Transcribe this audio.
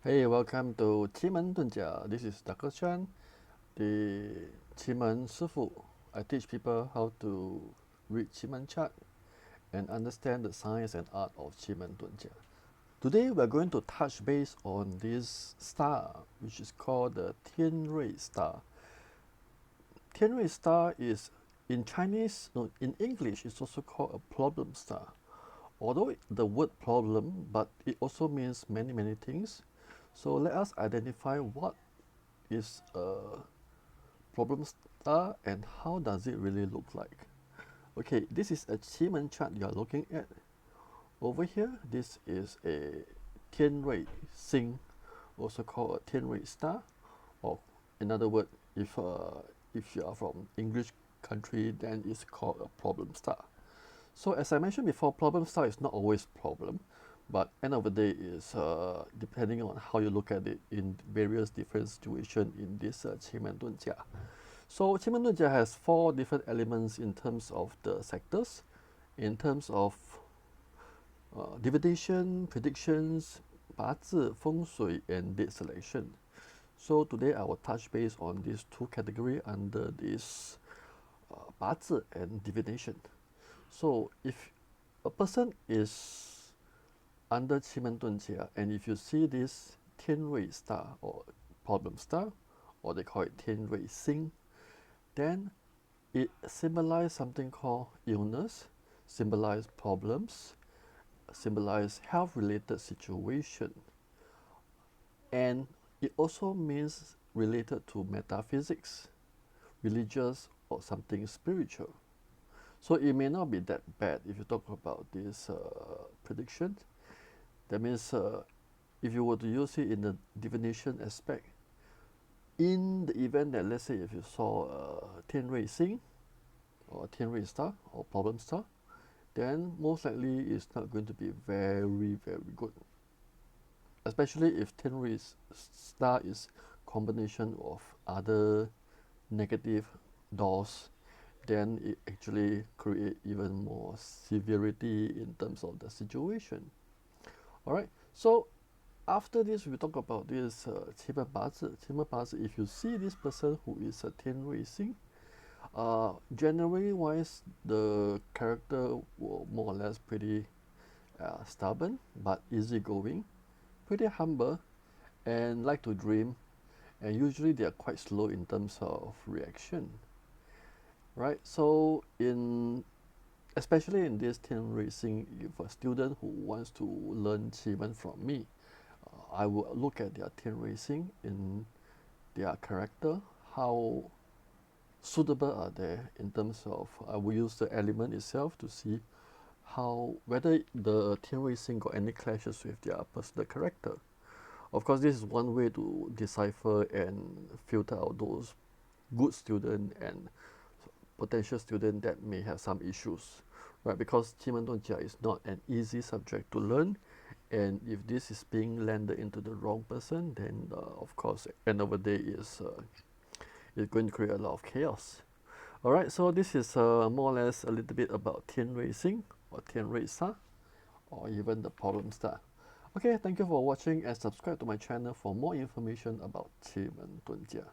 Hey, welcome to Qimen Divination. This is Dr. Chan, the Qimen Sifu. I teach people how to read Qimen chart and understand the science and art of Qimen Divination. Today we are going to touch base on this star, which is called the Tian Rui star. Tian Rui star is in Chinese, no, in English, it's also called a problem star. Although the word problem, but it also means many things. So let us identify what is a problem star and how does it really look like. Okay, this is a Qimen chart you are looking at. Over here, this is a Tian Rui Xing, also called a Tian Rui star, or in other words, if you are from English country, then it's called a problem star. So as I mentioned before, problem star is not always problem, but end of the day is depending on how you look at it in various different situations in this Qimen Divination. So Qimen Divination has four different elements in terms of the sectors, in terms of divination, predictions, 八字, feng shui, and date selection. So today I will touch base on these two categories under this 八字 and divination. So if a person is under Qimen Divination and if you see this Tian Rui star or problem star, or they call it Tian Rui Xing, then it symbolizes something called illness, symbolize problems, symbolize health related situation, and it also means related to metaphysics, religious, or something spiritual. So it may not be that bad if you talk about this prediction. That means if you were to use it in the divination aspect, in the event that let's say if you saw Tian Rui Xing or Tian Rui star or problem star, then most likely it's not going to be very good. Especially if Tian Rui star is combination of other negative doors, then it actually create even more severity in terms of the situation. Alright, so after this we talk about this Qimen Bazi. Qimen Bazi, if you see this person who is a Tian Rui Xing, generally wise the character will more or less pretty stubborn but easygoing, pretty humble, and like to dream, and usually they are quite slow in terms of reaction. Right, so in especially in this Tian Rui Xing, if a student who wants to learn Qimen from me, I will look at their Tian Rui Xing in their character, how suitable are they in terms of I will use the element itself to see how whether the Tian Rui Xing got any clashes with their personal character. Of course, this is one way to decipher and filter out those good students and potential student that may have some issues, right? Because Qimen Divination is not an easy subject to learn, and if this is being landed into the wrong person, then of course, end of the day is going to create a lot of chaos. All right, so this is more or less a little bit about Tian Rui Xing or Tian Rui Star, or even the problem star. Okay, thank you for watching and subscribe to my channel for more information about Qimen Divination.